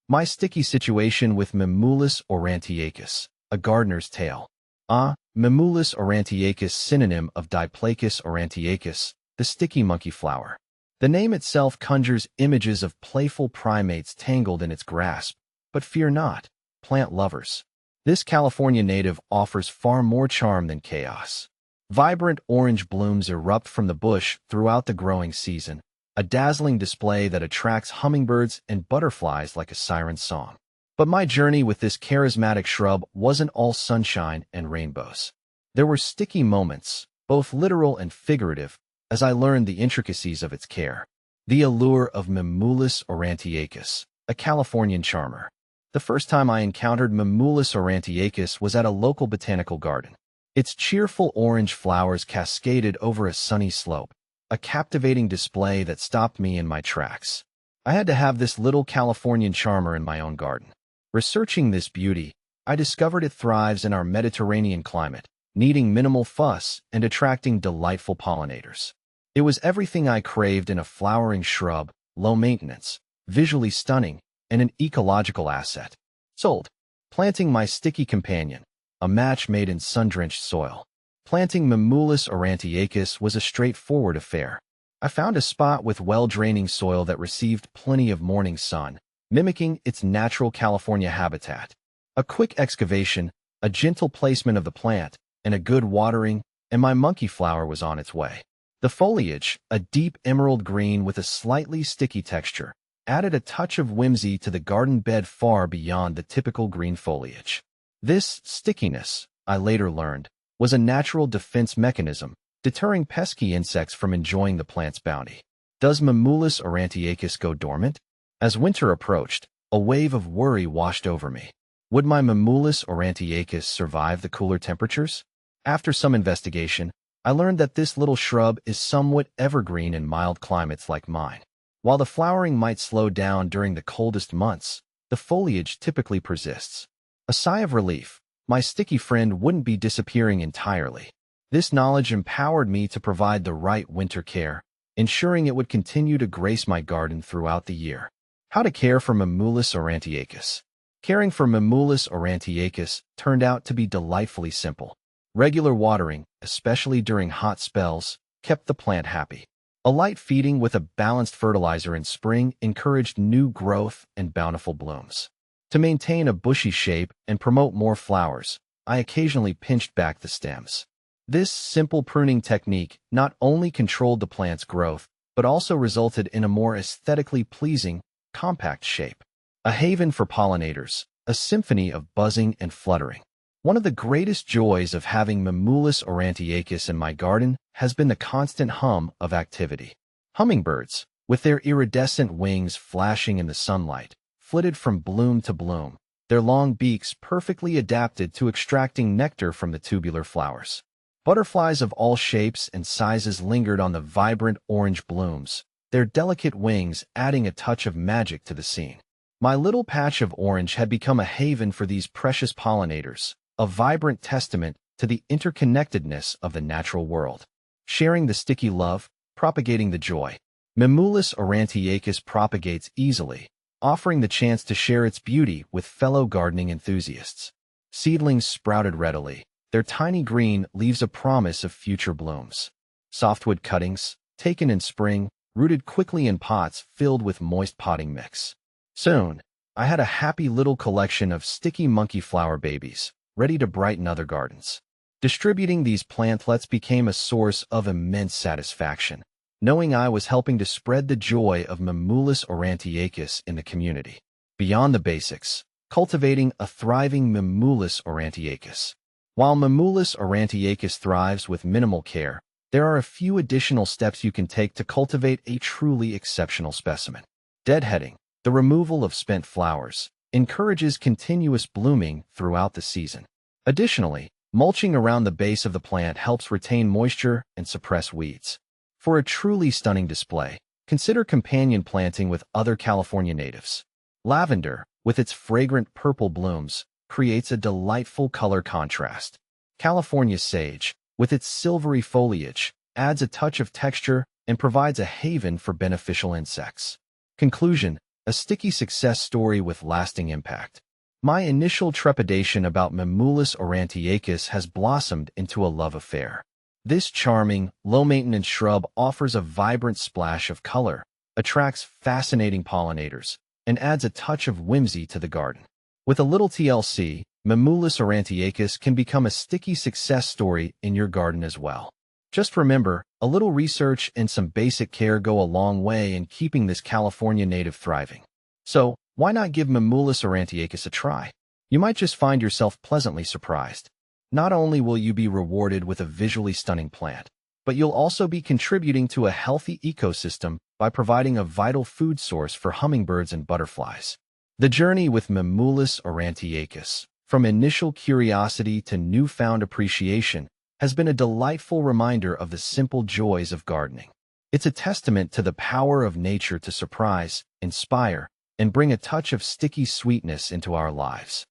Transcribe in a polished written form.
My sticky situation with Mimulus aurantiacus, a gardener's tale. Mimulus aurantiacus, synonym of Diplacus aurantiacus, the sticky monkey flower. The name itself conjures images of playful primates tangled in its grasp, but fear not, plant lovers. This California native offers far more charm than chaos. Vibrant orange blooms erupt from the bush throughout the growing season, a dazzling display that attracts hummingbirds and butterflies like a siren's song. But my journey with this charismatic shrub wasn't all sunshine and rainbows. There were sticky moments, both literal and figurative, as I learned the intricacies of its care. The allure of Mimulus aurantiacus, a Californian charmer. The first time I encountered Mimulus aurantiacus was at a local botanical garden. Its cheerful orange flowers cascaded over a sunny slope, a captivating display that stopped me in my tracks. I had to have this little Californian charmer in my own garden. Researching this beauty, I discovered it thrives in our Mediterranean climate, needing minimal fuss and attracting delightful pollinators. It was everything I craved in a flowering shrub, low maintenance, visually stunning, and an ecological asset. Sold. Planting my sticky companion, a match made in sun-drenched soil. Planting Mimulus aurantiacus was a straightforward affair. I found a spot with well-draining soil that received plenty of morning sun, mimicking its natural California habitat. A quick excavation, a gentle placement of the plant, and a good watering, and my monkey flower was on its way. The foliage, a deep emerald green with a slightly sticky texture, added a touch of whimsy to the garden bed far beyond the typical green foliage. This stickiness, I later learned, was a natural defense mechanism, deterring pesky insects from enjoying the plant's bounty. Does Mimulus aurantiacus go dormant? As winter approached, a wave of worry washed over me. Would my Mimulus aurantiacus survive the cooler temperatures? After some investigation, I learned that this little shrub is somewhat evergreen in mild climates like mine. While the flowering might slow down during the coldest months, the foliage typically persists. A sigh of relief. My sticky friend wouldn't be disappearing entirely. This knowledge empowered me to provide the right winter care, ensuring it would continue to grace my garden throughout the year. How to care for Mimulus aurantiacus. Caring for Mimulus aurantiacus turned out to be delightfully simple. Regular watering, especially during hot spells, kept the plant happy. A light feeding with a balanced fertilizer in spring encouraged new growth and bountiful blooms. To maintain a bushy shape and promote more flowers, I occasionally pinched back the stems. This simple pruning technique not only controlled the plant's growth, but also resulted in a more aesthetically pleasing, compact shape. A haven for pollinators, a symphony of buzzing and fluttering. One of the greatest joys of having Mimulus aurantiacus in my garden has been the constant hum of activity. Hummingbirds, with their iridescent wings flashing in the sunlight, flitted from bloom to bloom, their long beaks perfectly adapted to extracting nectar from the tubular flowers. Butterflies of all shapes and sizes lingered on the vibrant orange blooms, their delicate wings adding a touch of magic to the scene. My little patch of orange had become a haven for these precious pollinators, a vibrant testament to the interconnectedness of the natural world. Sharing the sticky love, propagating the joy. Mimulus aurantiacus propagates easily, offering the chance to share its beauty with fellow gardening enthusiasts. Seedlings sprouted readily, their tiny green leaves a promise of future blooms. Softwood cuttings, taken in spring, rooted quickly in pots filled with moist potting mix. Soon, I had a happy little collection of sticky monkey flower babies, ready to brighten other gardens. Distributing these plantlets became a source of immense satisfaction, knowing I was helping to spread the joy of Mimulus aurantiacus in the community. Beyond the basics, cultivating a thriving Mimulus aurantiacus. While Mimulus aurantiacus thrives with minimal care, there are a few additional steps you can take to cultivate a truly exceptional specimen. Deadheading, the removal of spent flowers, encourages continuous blooming throughout the season. Additionally, mulching around the base of the plant helps retain moisture and suppress weeds. For a truly stunning display, consider companion planting with other California natives. Lavender, with its fragrant purple blooms, creates a delightful color contrast. California sage, with its silvery foliage, adds a touch of texture and provides a haven for beneficial insects. Conclusion: a sticky success story with lasting impact. My initial trepidation about Mimulus aurantiacus has blossomed into a love affair. This charming, low-maintenance shrub offers a vibrant splash of color, attracts fascinating pollinators, and adds a touch of whimsy to the garden. With a little TLC, Mimulus aurantiacus can become a sticky success story in your garden as well. Just remember, a little research and some basic care go a long way in keeping this California native thriving. So, why not give Mimulus aurantiacus a try? You might just find yourself pleasantly surprised. Not only will you be rewarded with a visually stunning plant, but you'll also be contributing to a healthy ecosystem by providing a vital food source for hummingbirds and butterflies. The journey with Mimulus aurantiacus, from initial curiosity to newfound appreciation, has been a delightful reminder of the simple joys of gardening. It's a testament to the power of nature to surprise, inspire, and bring a touch of sticky sweetness into our lives.